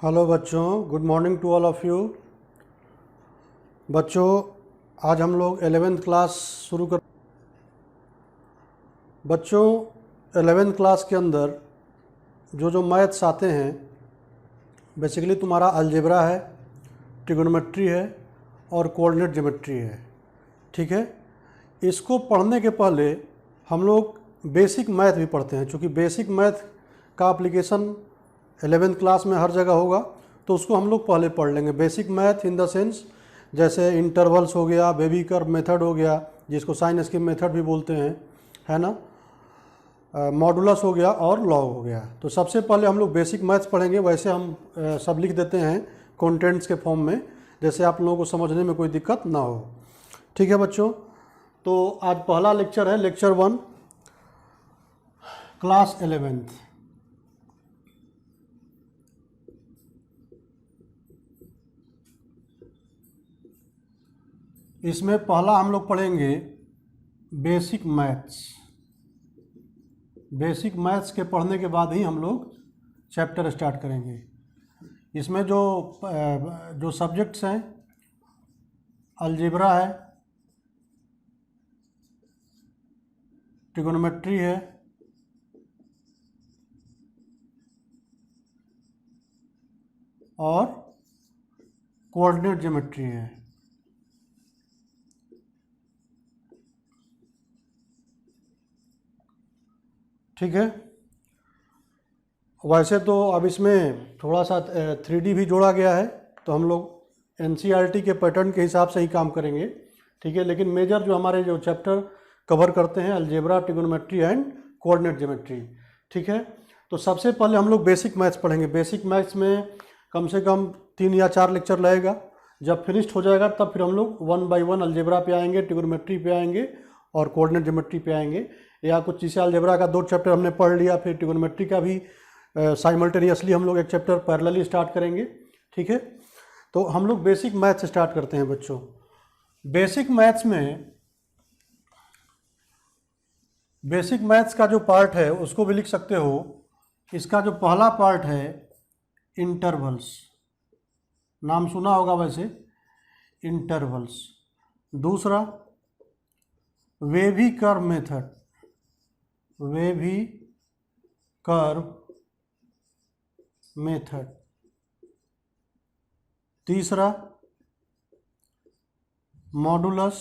Hello बच्चों, good morning to all of you. बच्चों, आज हम लोग 11th क्लास शुरू कर। बच्चों, 11th क्लास के अंदर जो मैथ्स आते हैं, बेसिकली तुम्हारा अलजेब्रा है, ट्रिगोनोमेट्री है और कोऑर्डिनेट ज्योमेट्री है। ठीक है, इसको पढ़ने के पहले हम लोग बेसिक मैथ भी पढ़ते हैं। चूँकि बेसिक मैथ का एप्लीकेशन 11th क्लास में हर जगह होगा, तो उसको हम लोग पहले पढ़ लेंगे। Basic math in the sense जैसे इंटरवल्स हो गया, बेबी कर्व मेथड हो गया, जिसको साइन स्कीम मेथड भी बोलते हैं, है ना, मॉडुलस हो गया और लॉग हो गया। तो सबसे पहले हम लोग बेसिक मैथ्स पढ़ेंगे। वैसे हम सब लिख देते हैं कंटेंट्स के फॉर्म में, जैसे आप लोगों को समझने में कोई दिक्कत ना हो। ठीक है बच्चों, तो आज पहला लेक्चर है, लेक्चर 1, क्लास 11th। इसमें पहला हम लोग पढ़ेंगे बेसिक मैथ्स। बेसिक मैथ्स के पढ़ने के बाद ही हम लोग चैप्टर स्टार्ट करेंगे। इसमें जो सब्जेक्ट्स हैं, अलजेब्रा है, ट्रिगोनोमेट्री है और कोऑर्डिनेट ज्योमेट्री है। ठीक है, वैसे तो अब इसमें थोड़ा सा 3D भी जोड़ा गया है, तो हम लोग NCERT के पैटर्न के हिसाब से ही काम करेंगे। ठीक है, लेकिन मेजर जो हमारे जो चैप्टर कवर करते हैं, algebra, trigonometry and coordinate geometry. ठीक है, तो सबसे पहले हम लोग बेसिक मैथ्स पढ़ेंगे। बेसिक मैथ्स में कम से कम 3 या 4 लेक्चर लगेगा। जब फिनिश्ड हो जाएगा तब फिर हम लोग 1 बाय 1 अलजेब्रा पे आएंगे, ट्रिगोनोमेट्री पे आएंगे और कोऑर्डिनेट ज्योमेट्री पे आएंगे। या कुछ जैसे अलजेब्रा का 2 चैप्टर हमने पढ़ लिया, फिर ट्रिगोनोमेट्री का भी साइमल्टेनियसली हम लोग एक चैप्टर पैरेलली स्टार्ट करेंगे। ठीक है, तो हम लोग बेसिक मैथ्स स्टार्ट करते हैं बच्चों। बेसिक मैथ्स का जो पार्ट है उसको भी लिख सकते हो। इसका जो पहला पार्ट है इंटरवल्स, नाम सुना होगा वैसे, इंटरवल्स। दूसरा wavy curve method, wavy curve method. तीसरा मॉडुलस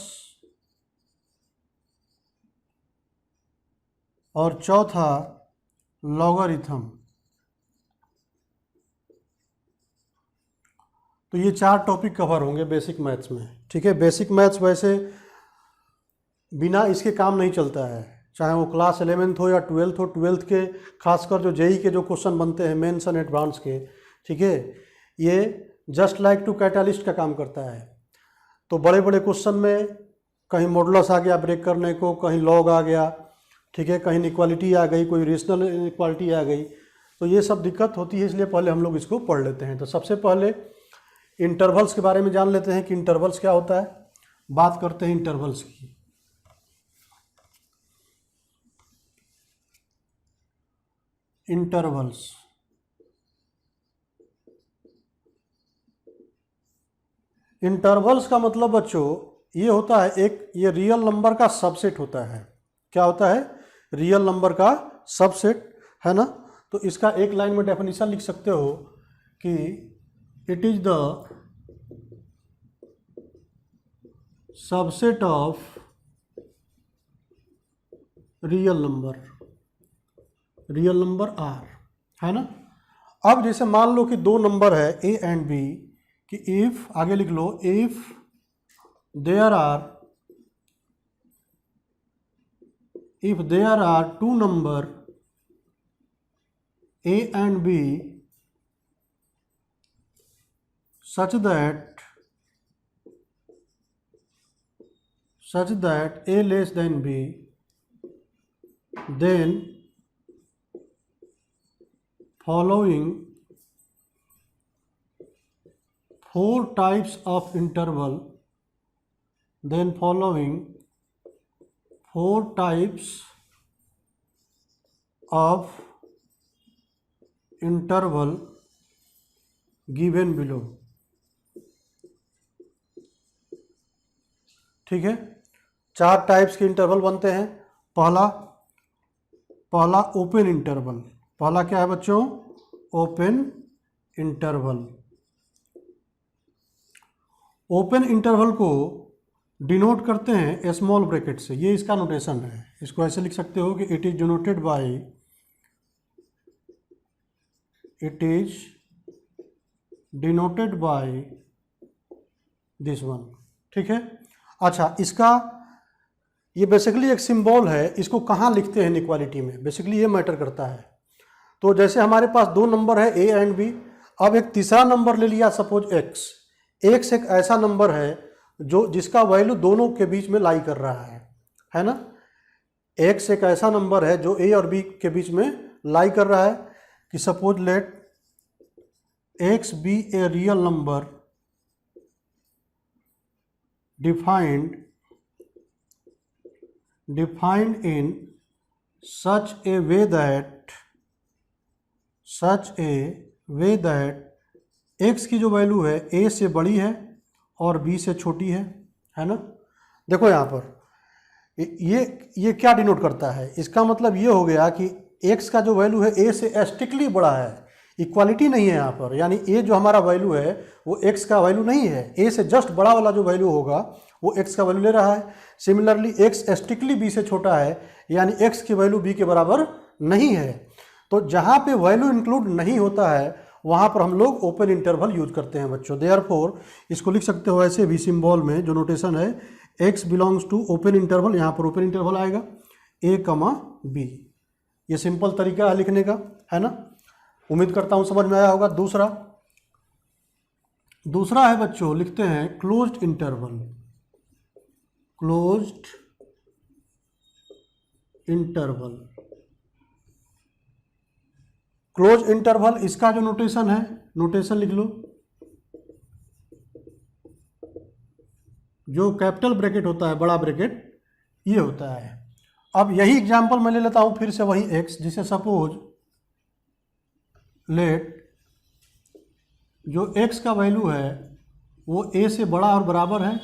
और चौथा लॉगरिथम। तो ये 4 टॉपिक कवर होंगे बेसिक मैथ्स में। ठीक है, बेसिक मैथ्स वैसे बिना इसके काम नहीं चलता है, चाहे वो क्लास 11th हो या 12th हो। 12th के खासकर जो जेई के जो क्वेश्चन बनते हैं, मेंस एंड एडवांस के, ठीक है, ये जस्ट लाइक टू कैटालिस्ट का काम करता है। तो बड़े बड़े क्वेश्चन में कहीं मॉडुलस आ गया ब्रेक करने को, कहीं लॉग आ गया, ठीक है, कहीं इक्वालिटी आ गई, कोई रेशनल इक्वालिटी आ गई, तो ये सब दिक्कत होती है। इसलिए पहले हम लोग इसको पढ़ लेते हैं। तो सबसे पहले इंटरवल्स के बारे में जान लेते हैं कि इंटरवल्स क्या होता है। बात करते हैं इंटरवल्स की। इंटरवल्स, इंटरवल्स का मतलब बच्चों ये होता है, एक ये रियल नंबर का सबसेट होता है। क्या होता है? रियल नंबर का सबसेट, है ना। तो इसका एक लाइन में डेफिनेशन लिख सकते हो कि it is the subset of real number R, है ना। अब जैसे मान लो कि 2 नंबर है ए एंड बी, कि इफ, आगे लिख लो, if there are 2 number A and B such that a less than b, then following 4 types of interval, then following 4 types of interval given below. ठीक है, 4 टाइप्स के interval बनते हैं। पहला ओपन इंटरवल। पहला क्या है बच्चों? Open interval. ओपन इंटरवल को डिनोट करते हैं स्मॉल ब्रैकेट से। ये इसका नोटेशन है। इसको ऐसे लिख सकते हो कि it is denoted by this one. ठीक है, अच्छा, इसका ये बेसिकली एक सिंबल है। इसको कहाँ लिखते हैं इनइक्वालिटी में, बेसिकली ये मैटर करता है। तो जैसे हमारे पास 2 नंबर है ए एंड बी, अब एक तीसरा नंबर ले लिया सपोज एक्स। एक्स एक ऐसा नंबर है जो जिसका वैल्यू दोनों के बीच में लाई कर रहा है ना। एक्स एक ऐसा नंबर है जो ए और बी के बीच में लाई कर रहा है कि suppose let X be a real number defined in such a way that x की जो वैल्यू है a से बड़ी है और b से छोटी है ना। देखो यहाँ पर ये क्या डिनोट करता है? इसका मतलब ये हो गया कि x का जो वैल्यू है a से स्ट्रिक्टली बड़ा है। इक्वालिटी नहीं है यहाँ पर, यानी a जो हमारा वैल्यू है वो x का वैल्यू नहीं है। a से जस्ट बड़ा वाला जो वैल्यू होगा वो x का वैल्यू ले रहा है। सिमिलरली x स्ट्रिक्टली b से छोटा है, यानी x की वैल्यू b के बराबर नहीं है। तो जहाँ पे वैल्यू इंक्लूड नहीं होता है वहाँ पर हम लोग ओपन इंटरवल यूज करते हैं बच्चों। देयरफॉर इसको लिख सकते हो ऐसे भी सिंबल में, जो नोटेशन है x belongs to open interval. यहाँ पर ओपन इंटरवल आएगा a, b। ये सिंपल तरीका है लिखने का, है ना। उम्मीद करता हूँ समझ में आया होगा। दूसरा है बच्चों, लिखते हैं क्लोज्ड इंटरवल। क्लोज्ड इंटरवल इसका जो नोटेशन है, नोटेशन लिख लो। जो कैपिटल ब्रैकेट होता है, बड़ा ब्रैकेट, ये होता है। अब यही एग्जांपल मैं ले लेता हूं फिर से वही x, जिसे सपोज लेट जो x का वैल्यू है वो a से बड़ा और बराबर है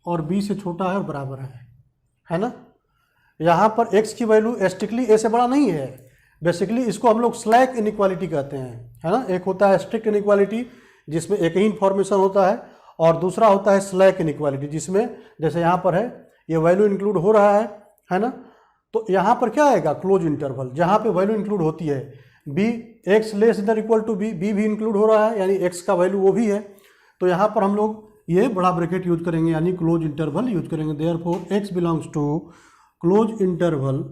और b से छोटा है और बराबर है ना। यहाँ पर x की वैल्यू स्ट्रिक्टली a से बड़ा नहीं है। बेसिकली इसको हम लोग स्लैक इनइक्वालिटी कहते हैं, है ना। एक होता है स्ट्रिक्ट इनइक्वालिटी जिसमें एक ही इन्फॉर्मेशन होता है, और दूसरा होता है स्लैक इनइक्वालिटी जिसमें जैसे यहाँ पर है ये वैल्यू इंक्लूड हो रहा है ना। तो यहाँ पर क्या आएगा? क्लोज इंटरवल, जहाँ पे वैल्यू इंक्लूड होती है। b x less than equal to b, b भी इंक्लूड हो रहा है, यानी x का वैल्यू वो भी है। तो यहाँ पर हम लोग ये बड़ा ब्रैकेट यूज करेंगे, यानी क्लोज इंटरवल यूज करेंगे। Therefore x belongs to close interval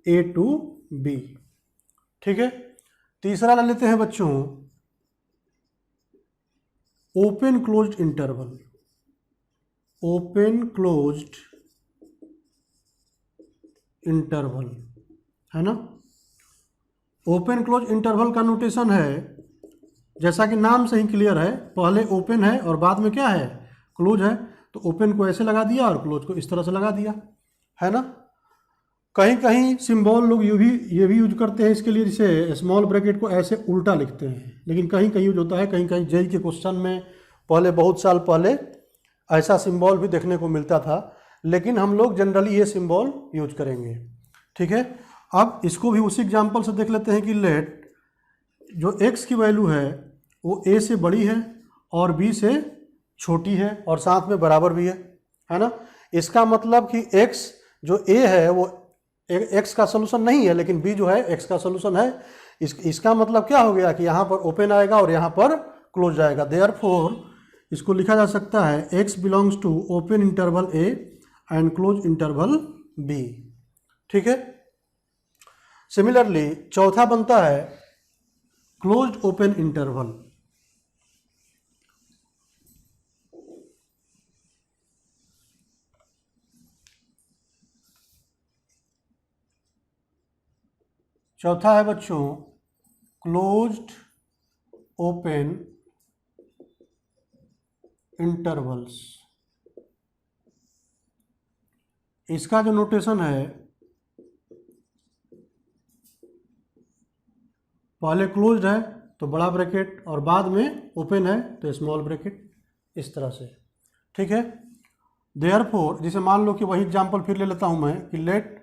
a to b। ठीक है, तीसरा ले लेते हैं बच्चों open closed interval. Open closed interval, है ना। ओपन क्लोज इंटरवल का नोटेशन है, जैसा कि नाम से ही क्लियर है, पहले ओपन है और बाद में क्या है? क्लोज है। तो ओपन को ऐसे लगा दिया और क्लोज को इस तरह से लगा दिया, है ना। कहीं कहीं सिंबल लोग ये भी यूज करते हैं इसके लिए, जैसे स्मॉल ब्रैकेट को ऐसे उल्टा लिखते हैं, लेकिन कहीं कहीं यूज होता है। कहीं कहीं जेई के क्वेश्चन में पहले, बहुत साल पहले ऐसा सिंबल भी देखने को मिलता था, लेकिन हम लोग जनरली ये सिंबल यूज करेंगे। ठीक है, अब इसको भी उसी एग्जांपल से देख लेते हैं कि लेट जो x की वैल्यू है वो a से बड़ी है और b से छोटी है और साथ में बराबर भी है ना। इसका मतलब कि x जो a है वो x का सोल्यूशन नहीं है, लेकिन b जो है x का सोल्यूशन है। इसका मतलब क्या हो गया कि यहाँ पर ओपन आएगा और यहाँ पर क्लोज आएगा। देयरफॉर इसको लिखा जा सकता है x belongs to open interval a and close interval b। ठीक है, सिमिलरली चौथा बनता है क्लोज्ड ओपन इंटरवल। चौथा है बच्चों क्लोज्ड ओपन इंटरवल्स। इसका जो नोटेशन है, पहले क्लोज्ड है तो बड़ा ब्रैकेट, और बाद में ओपन है तो स्मॉल ब्रैकेट, इस तरह से, ठीक है। देयरफॉर, जैसे मान लो कि वही एग्जाम्पल फिर ले लेता हूँ मैं कि लेट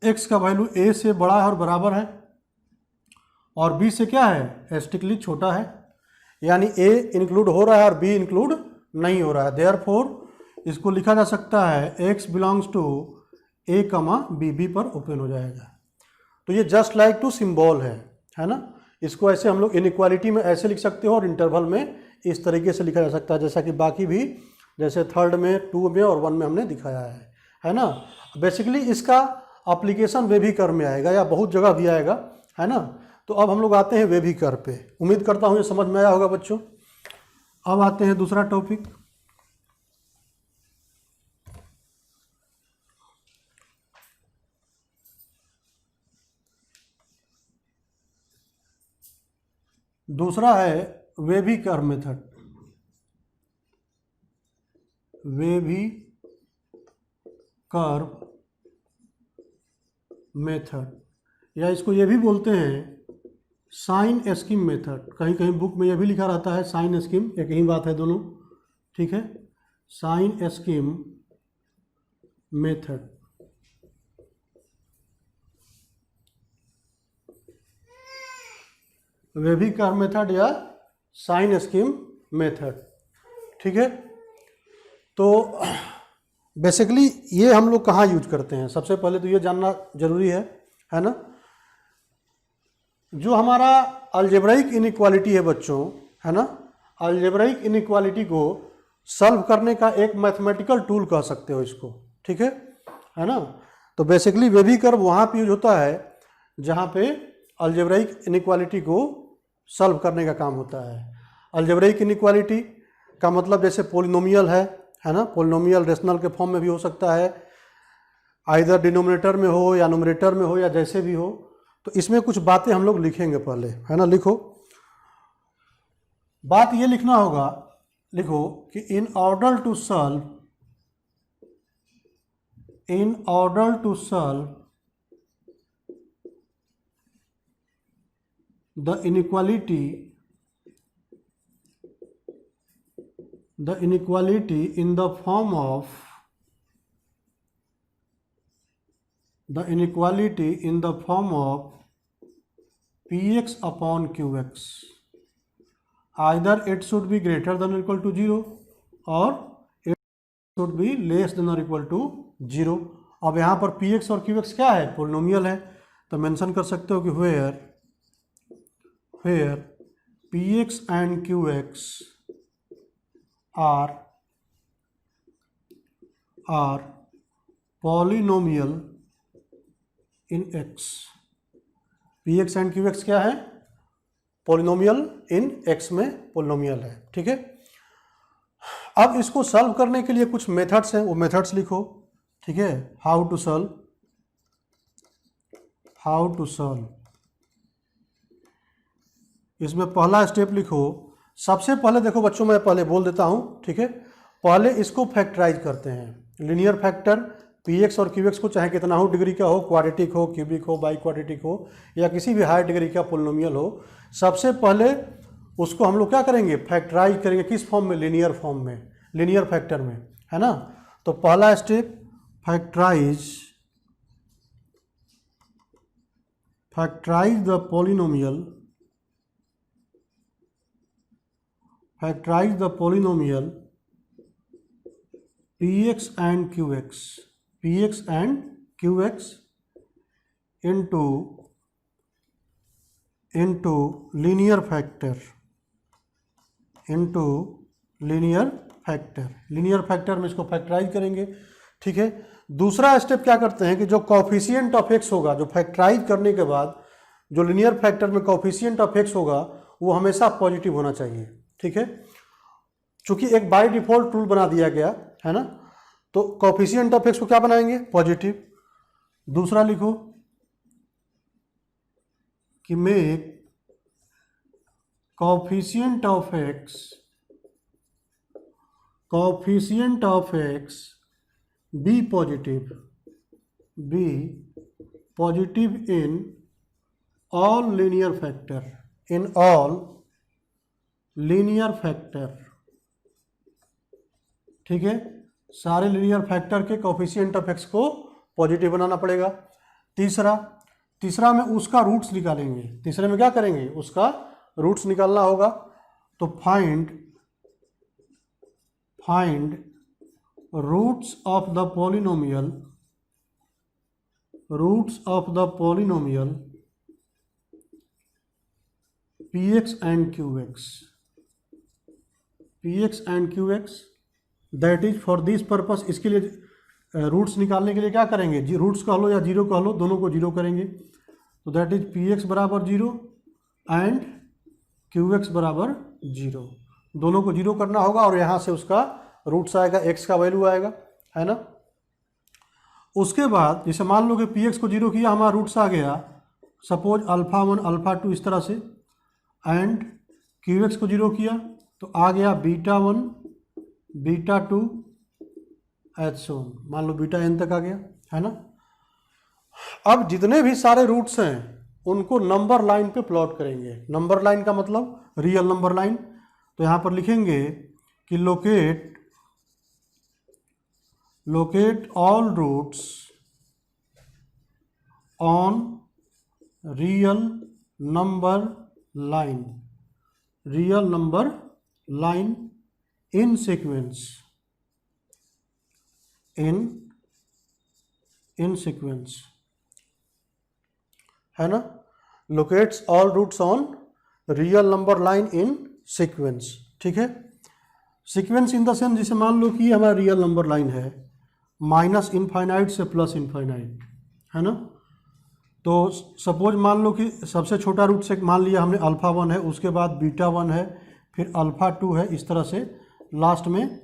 x का वैल्यू a से बड़ा है और बराबर है, और b से क्या है, स्ट्रिक्टली छोटा है, यानी a इंक्लूड हो रहा है और b इंक्लूड नहीं हो रहा है। देयरफॉर इसको लिखा जा सकता है x बिलोंग्स टू a कमा b पर ओपन हो जाएगा। तो ये जस्ट लाइक टू सिंबल है ना। इसको ऐसे हम लोग इनइक्वालिटी में ऐसे लिख सकते हो और इंटरवल में इस तरीके से लिखा जा सकता है, जैसा कि बाकी भी, जैसे 3rd में, 2 में और 1 में हमने दिखाया है ना। बेसिकली इसका एप्लीकेशन वेभी कर्व में आएगा या बहुत जगह भी आएगा, है ना। तो अब हम लोग आते हैं वेभी कर्व पे। उम्मीद करता हूँ ये समझ में आया होगा बच्चों। अब आते हैं दूसरा टॉपिक। दूसरा है वेभी curve method. Wavy curve method, या इसको ये भी बोलते हैं साइन स्कीम मेथड। कहीं कहीं बुक में यह भी लिखा रहता है साइन स्कीम, एक ही बात है दोनों, ठीक है। Sign scheme method. Wavy curve method या साइन स्कीम मेथड, ठीक है। तो बेसिकली ये हम लोग कहाँ यूज करते हैं, सबसे पहले तो ये जानना जरूरी है ना। जो हमारा अलजेब्राइक इनइक्वालिटी है बच्चों, है ना, अलजेब्राइक इनइक्वालिटी को सॉल्व करने का एक मैथमेटिकल टूल कह सकते हो इसको, ठीक है ना। तो बेसिकली वेभी कर्व वहाँ पे यूज होता है जहाँ पे अलजेब्राइक इनइक्वालिटी को सॉल्व करने का काम होता है। अलजेब्राइक इनइक्वालिटी का मतलब जैसे पोलिनोमियल है ना, पोलिनोमियल रेशनल के फॉर्म में भी हो सकता है, आइदर डिनोमिनेटर में हो या न्यूमरेटर में हो या जैसे भी हो। तो इसमें कुछ बातें हम लोग लिखेंगे पहले, है ना। लिखो, बात ये लिखना होगा, लिखो कि in order to solve the inequality in the form of px upon qx, either it should be greater than or equal to 0 or it should be less than or equal to 0। अब यहाँ पर px और qx क्या है, polynomial है, तो mention कर सकते हो कि where px and qx are polynomial in x। px and qx क्या है, पोलिनोमियल इन x में पोलिनोमियल है, ठीक है। अब इसको सॉल्व करने के लिए कुछ मेथड्स हैं, वो मेथड्स लिखो, ठीक है। हाउ टू सॉल्व, इसमें पहला स्टेप लिखो। सबसे पहले देखो बच्चों, मैं पहले बोल देता हूँ, ठीक है। पहले इसको फैक्टराइज करते हैं। लिनियर फैक्टर px और qx को चाहे कितना हो डिग्री का हो, क्वाड्रेटिक हो, क्यूबिक हो, बाई क्वाड्रेटिक हो, या किसी भी हाई डिग्री का पोलिनोमियल हो, सबसे पहले उसको हम लोग क्या करेंगे, फैक्टराइज करेंगे। किस फॉर्म में, लीनियर फॉर्म में, लीनियर फैक्टर में, है ना। तो पहला step factorise the polynomial px and qx into linear factor, linear factor में इसको फैक्टराइज करेंगे, ठीक है। दूसरा स्टेप क्या करते हैं कि जो कोफिशिएंट ऑफ x होगा, जो फैक्टराइज करने के बाद जो लीनियर फैक्टर में कोफिशिएंट ऑफ x होगा वो हमेशा पॉजिटिव होना चाहिए, ठीक है। चूंकि एक बाय डिफॉल्ट रूल बना दिया गया है ना, तो कोफिशिएंट ऑफ x को क्या बनाएंगे, पॉजिटिव। दूसरा लिखो कि make coefficient of x be positive in all linear factor, in all linear factor, ठीक है, सारे लीनियर फैक्टर के कोएफिशिएंट ऑफ एक्स को पॉजिटिव बनाना पड़ेगा। तीसरा में उसका रूट्स निकालेंगे। तीसरे में क्या करेंगे, उसका रूट्स निकालना होगा। तो find roots of the polynomial, px and qx, that is for this purpose. इसके लिए रूट्स निकालने के लिए क्या करेंगे, रूट्स कह लो या जीरो कह लो, दोनों को जीरो करेंगे। तो दैट इज px बराबर जीरो एंड qx बराबर जीरो, दोनों को जीरो करना होगा और यहाँ से उसका रूट्स आएगा, x का वैल्यू आएगा, है ना। उसके बाद जैसे मान लो कि px को जीरो किया, हमारा रूट्स आ गया सपोज अल्फा 1 अल्फा 2 इस तरह से, एंड qx को जीरो किया तो आ गया बीटा 1 बीटा 2 एच वन, मान लो बीटा n तक आ गया, है ना। अब जितने भी सारे रूट्स हैं उनको नंबर लाइन पे प्लॉट करेंगे। नंबर लाइन का मतलब रियल नंबर लाइन। तो यहाँ पर लिखेंगे कि locate all roots on real number line in sequence, है ना। Locates all roots on real number line in sequence, ठीक है। सीक्वेंस इन द सेंस जिसे मान लो कि हमारा रियल नंबर लाइन है माइनस इनफाइनाइट से प्लस इनफाइनाइट, है ना। तो सपोज मान लो कि सबसे छोटा रूट से मान लिया हमने अल्फा 1 है, उसके बाद बीटा 1 है, फिर अल्फा 2 है, इस तरह से लास्ट में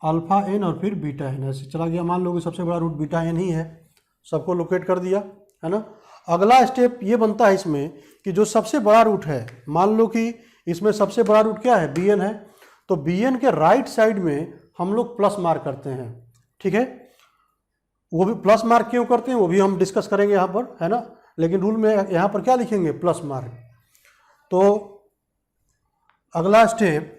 अल्फा n और फिर बीटा n ऐसे चला गया। मान लो कि सबसे बड़ा रूट बीटा n ही है, सबको लोकेट कर दिया, है ना। अगला स्टेप ये बनता है इसमें कि जो सबसे बड़ा रूट है, मान लो कि इसमें सबसे बड़ा रूट क्या है, bn है, तो bn के राइट साइड में हम लोग प्लस मार्क करते हैं, ठीक है। वो भी प्लस मार्क क्यों करते हैं वो भी हम डिस्कस करेंगे यहाँ पर, है ना। लेकिन रूल में यहाँ पर क्या लिखेंगे, प्लस मार्क। तो अगला step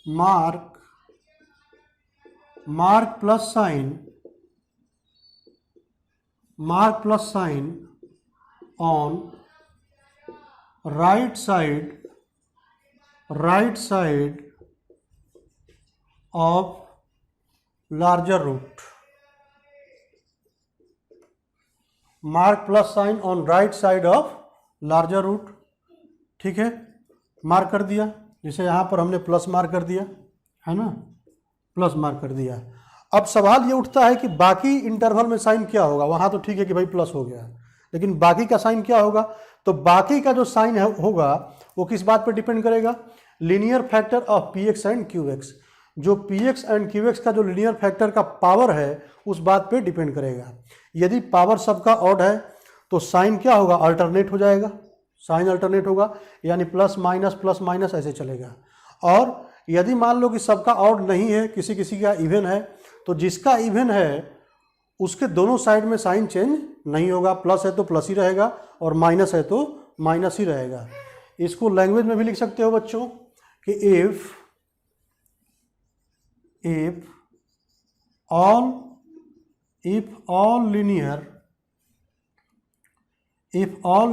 mark plus sign on right side of larger root. Mark plus sign on right side of larger root, ठीक है, मार्क कर दिया। जैसे यहाँ पर हमने प्लस मार्क कर दिया, है ना, प्लस मार्क कर दिया। अब सवाल ये उठता है कि बाकी इंटरवल में साइन क्या होगा। वहाँ तो ठीक है कि भाई प्लस हो गया, लेकिन बाकी का साइन क्या होगा। तो बाकी का जो साइन होगा वो किस बात पर डिपेंड करेगा, linear factor of px and qx। जो px एंड qx का जो लीनियर फैक्टर का पावर है उस बात पे डिपेंड करेगा। यदि पावर सबका ऑड है तो साइन क्या होगा, अल्टरनेट हो जाएगा, साइन अल्टरनेट होगा, यानी प्लस माइनस ऐसे चलेगा। और यदि मान लो कि सबका ऑड नहीं है, किसी किसी का इवन है, तो जिसका इवन है उसके दोनों साइड में साइन चेंज नहीं होगा। प्लस है तो प्लस ही रहेगा और माइनस है तो माइनस ही रहेगा। इसको लैंग्वेज में भी लिख सकते हो बच्चों कि if all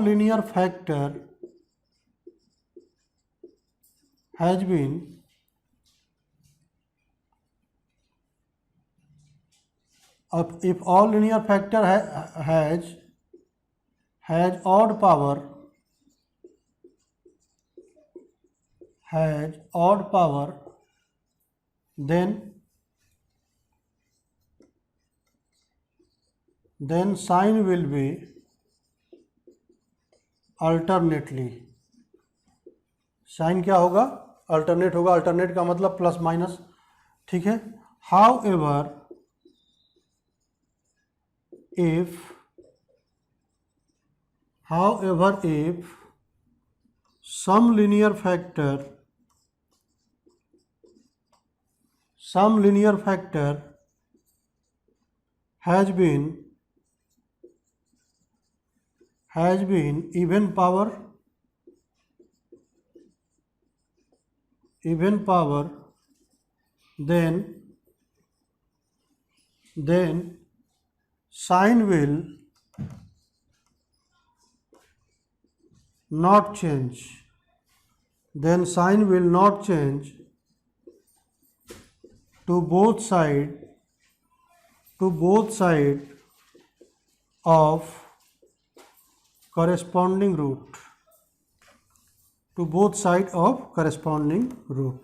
linear factor has been if all linear factor has odd power, then sign will be alternately। Sign क्या होगा, अल्टरनेट होगा। अल्टरनेट का मतलब प्लस माइनस, ठीक है। However, if some linear factor some linear factor has been even power then sign will not change. Then sign will not change to both side of corresponding root. To both side of corresponding root.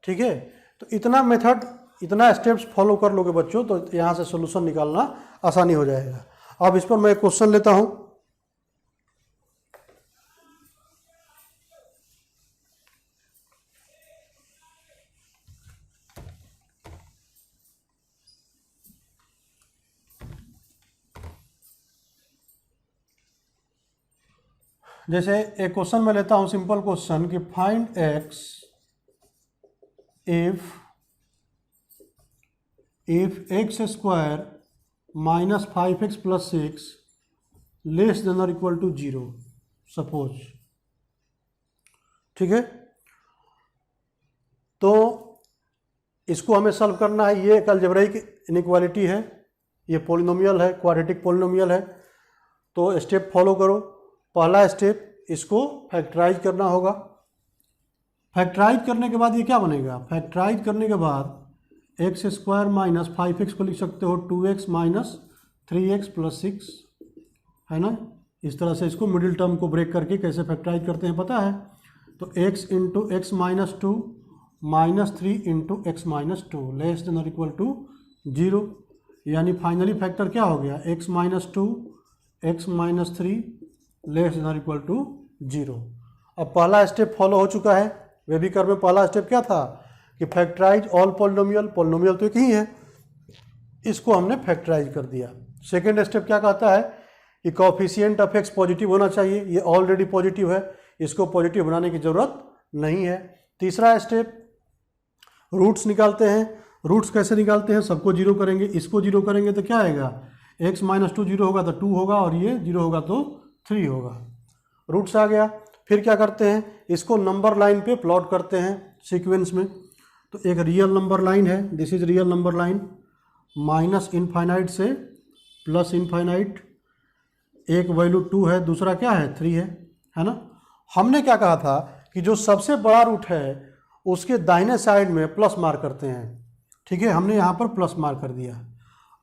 ठीक है, तो इतना method, इतना steps follow कर लोगे बच्चों तो यहाँ से सोल्यूशन निकालना आसानी हो जाएगा। अब इस पर मैं एक क्वेश्चन लेता हूँ। जैसे एक क्वेश्चन मैं लेता हूं, सिंपल क्वेश्चन कि find x if x square minus 5x plus 6 less than और इक्वल टू 0 सपोज। ठीक है, तो इसको हमें सॉल्व करना है। ये एक अलजेब्राइक इनइक्वालिटी है, ये पॉलिनोमियल है, क्वाड्रेटिक पॉलिनोमियल है। तो स्टेप फॉलो करो। पहला स्टेप, इसको फैक्टराइज करना होगा। फैक्टराइज करने के बाद ये क्या बनेगा? फैक्टराइज करने के बाद एक्स स्क्वायर माइनस 5x को लिख सकते हो 2x माइनस 3x प्लस 6, है ना। इस तरह से इसको मिडिल टर्म को ब्रेक करके कैसे फैक्टराइज करते हैं पता है? तो x into x minus 2 minus 3 into x minus 2 less than और इक्वल टू 0। यानी फाइनली फैक्टर क्या हो गया? x minus 2 x minus 3 less than और इक्वल टू 0। अब पहला स्टेप फॉलो हो चुका है। वेबिकर में पहला स्टेप क्या था कि फैक्टराइज ऑल पॉलिनोमियल। पॉलिनोमियल तो एक ही है, इसको हमने फैक्टराइज कर दिया। सेकेंड स्टेप क्या कहता है कि कोएफिशिएंट ऑफ एक्स पॉजिटिव होना चाहिए। ये ऑलरेडी पॉजिटिव है, इसको पॉजिटिव बनाने की जरूरत नहीं है। तीसरा स्टेप, रूट्स निकालते हैं। रूट्स कैसे निकालते हैं? सबको जीरो करेंगे, इसको जीरो करेंगे तो क्या आएगा? एक्स माइनस 2 जीरो होगा तो 2 होगा और ये जीरो होगा तो 3 होगा। रूट्स आ गया। फिर क्या करते हैं? इसको नंबर लाइन पे प्लॉट करते हैं सीक्वेंस में। तो एक रियल नंबर लाइन है, this is real number line, minus infinite से प्लस इनफाइनाइट। एक वैल्यू 2 है, दूसरा क्या है? 3 है ना। हमने क्या कहा था कि जो सबसे बड़ा रूट है उसके दाहिने साइड में प्लस मार्क करते हैं। ठीक है, हमने यहाँ पर प्लस मार्क कर दिया।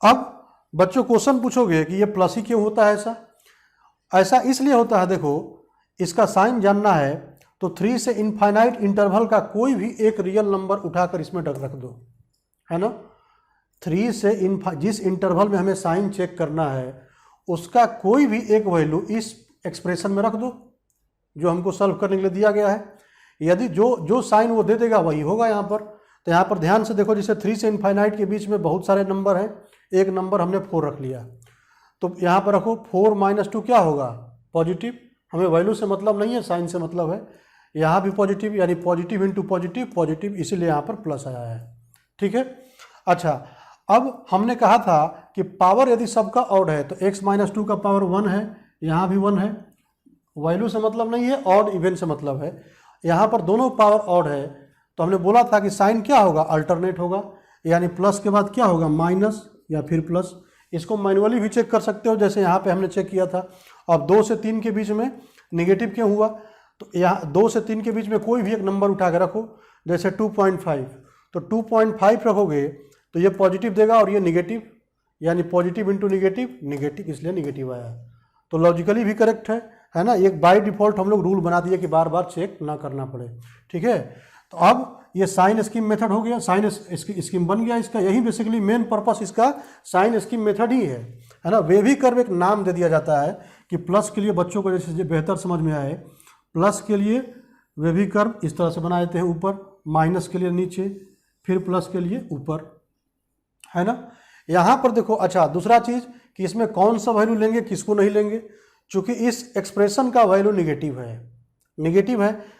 अब बच्चों क्वेश्चन पूछोगे कि ये प्लस ही क्यों होता है? ऐसा इसलिए होता है, देखो इसका साइन जानना है तो 3 से इनफाइनाइट इंटरवल का कोई भी एक रियल नंबर उठाकर इसमें रख दो, है ना। 3 से जिस इंटरवल में हमें साइन चेक करना है उसका कोई भी एक वैल्यू इस एक्सप्रेशन में रख दो जो हमको सॉल्व करने के लिए दिया गया है। यदि जो साइन वो दे देगा वही होगा यहाँ पर। तो यहाँ पर ध्यान से देखो, जैसे 3 से इनफाइनाइट के बीच में बहुत सारे नंबर हैं, एक नंबर हमने 4 रख लिया। तो यहाँ पर रखो 4 माइनस 2 क्या होगा? पॉजिटिव। हमें वैल्यू से मतलब नहीं है, साइन से मतलब है। यहाँ भी पॉजिटिव, यानी पॉजिटिव इंटू पॉजिटिव पॉजिटिव, इसीलिए यहाँ पर प्लस आया है। ठीक है, अच्छा अब हमने कहा था कि पावर यदि सबका ऑड है तो x माइनस 2 का पावर 1 है, यहाँ भी 1 है। वैल्यू से मतलब नहीं है, ऑड इवन से मतलब है। यहाँ पर दोनों पावर ऑड है तो हमने बोला था कि साइन क्या होगा? अल्टरनेट होगा, यानी प्लस के बाद क्या होगा? माइनस या फिर प्लस। इसको मैनुअली भी चेक कर सकते हो, जैसे यहाँ पे हमने चेक किया था। अब 2 से 3 के बीच में नेगेटिव क्यों हुआ? तो यहाँ 2 से 3 के बीच में कोई भी एक नंबर उठा के रखो, जैसे 2.5, तो 2.5 रखोगे तो ये पॉजिटिव देगा और ये निगेटिव, यानी पॉजिटिव इंटू निगेटिव निगेटिव, इसलिए निगेटिव आया। तो लॉजिकली भी करेक्ट है ना। एक बाय डिफॉल्ट हम लोग रूल बना दिए कि बार बार चेक ना करना पड़े। ठीक है, तो अब ये साइन स्कीम मेथड हो गया, साइन स्कीम बन गया इसका। यही बेसिकली मेन पर्पस इसका साइन स्कीम मेथड ही है ना। वेवी कर्व एक नाम दे दिया जाता है कि प्लस के लिए बच्चों को जैसे बेहतर समझ में आए, प्लस के लिए वेवी कर्व इस तरह से बना देते हैं ऊपर, माइनस के लिए नीचे, फिर प्लस के लिए ऊपर, है ना। यहाँ पर देखो, अच्छा दूसरा चीज़ कि इसमें कौन सा वैल्यू लेंगे, किसको नहीं लेंगे। चूँकि इस एक्सप्रेशन का वैल्यू निगेटिव है,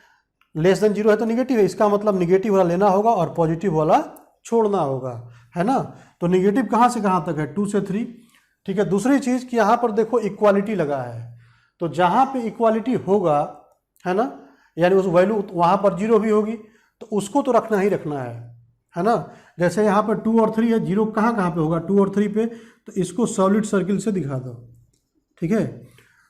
लेस देन 0 है तो निगेटिव है, इसका मतलब निगेटिव वाला लेना होगा और पॉजिटिव वाला छोड़ना होगा, है ना। तो निगेटिव कहाँ से कहाँ तक है, 2 से 3, ठीक है। दूसरी चीज़ कि यहाँ पर देखो इक्वालिटी लगा है, तो जहाँ पे इक्वालिटी होगा, है ना, यानी उस वैल्यू वहाँ पर 0 भी होगी, तो उसको तो रखना ही रखना है ना। जैसे यहाँ पर 2 और 3 है, 0 कहाँ कहाँ पे होगा, 2 और 3 पे, तो इसको सॉलिड सर्किल से दिखा दो, ठीक है।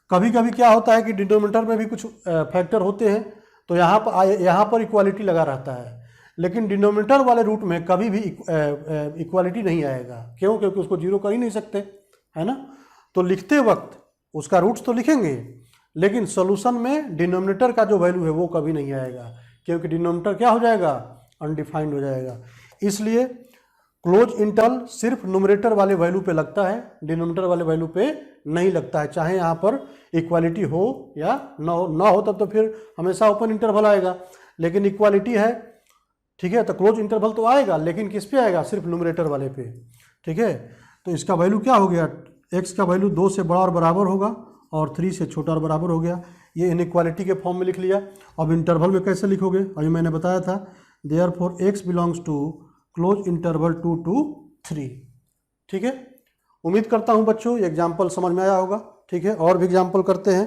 कभी कभी क्या होता है कि डिनोमिनेटर में भी कुछ फैक्टर होते हैं, तो यहाँ पर इक्वालिटी लगा रहता है, लेकिन डिनोमिनेटर वाले रूट में कभी भी इक्वालिटी नहीं आएगा। क्यों? क्योंकि उसको 0 कर ही नहीं सकते, है ना। तो लिखते वक्त उसका रूट्स तो लिखेंगे, लेकिन सोल्यूशन में डिनोमिनेटर का जो वैल्यू है वो कभी नहीं आएगा, क्योंकि डिनोमिनेटर क्या हो जाएगा, अनडिफाइंड हो जाएगा। इसलिए क्लोज इंटरवल सिर्फ न्यूमरेटर वाले वैल्यू पे लगता है, डिनोमिनेटर वाले वैल्यू पे नहीं लगता है, चाहे यहाँ पर इक्वालिटी हो या ना हो तब तो फिर हमेशा ओपन इंटरवल आएगा। लेकिन इक्वालिटी है, ठीक है, तो क्लोज इंटरवल तो आएगा, लेकिन किस पे आएगा, सिर्फ न्यूमरेटर वाले पे, ठीक है। तो इसका वैल्यू क्या हो गया, x का वैल्यू 2 से बड़ा और बराबर होगा और 3 से छोटा और बराबर हो गया। ये इनइक्वालिटी के फॉर्म में लिख लिया। अब इंटरवल में कैसे लिखोगे, अभी मैंने बताया था, therefore x belongs to close interval 2 to 3, ठीक है। उम्मीद करता हूँ बच्चों ये एग्जाम्पल समझ में आया होगा, ठीक है। और भी एग्जाम्पल करते हैं।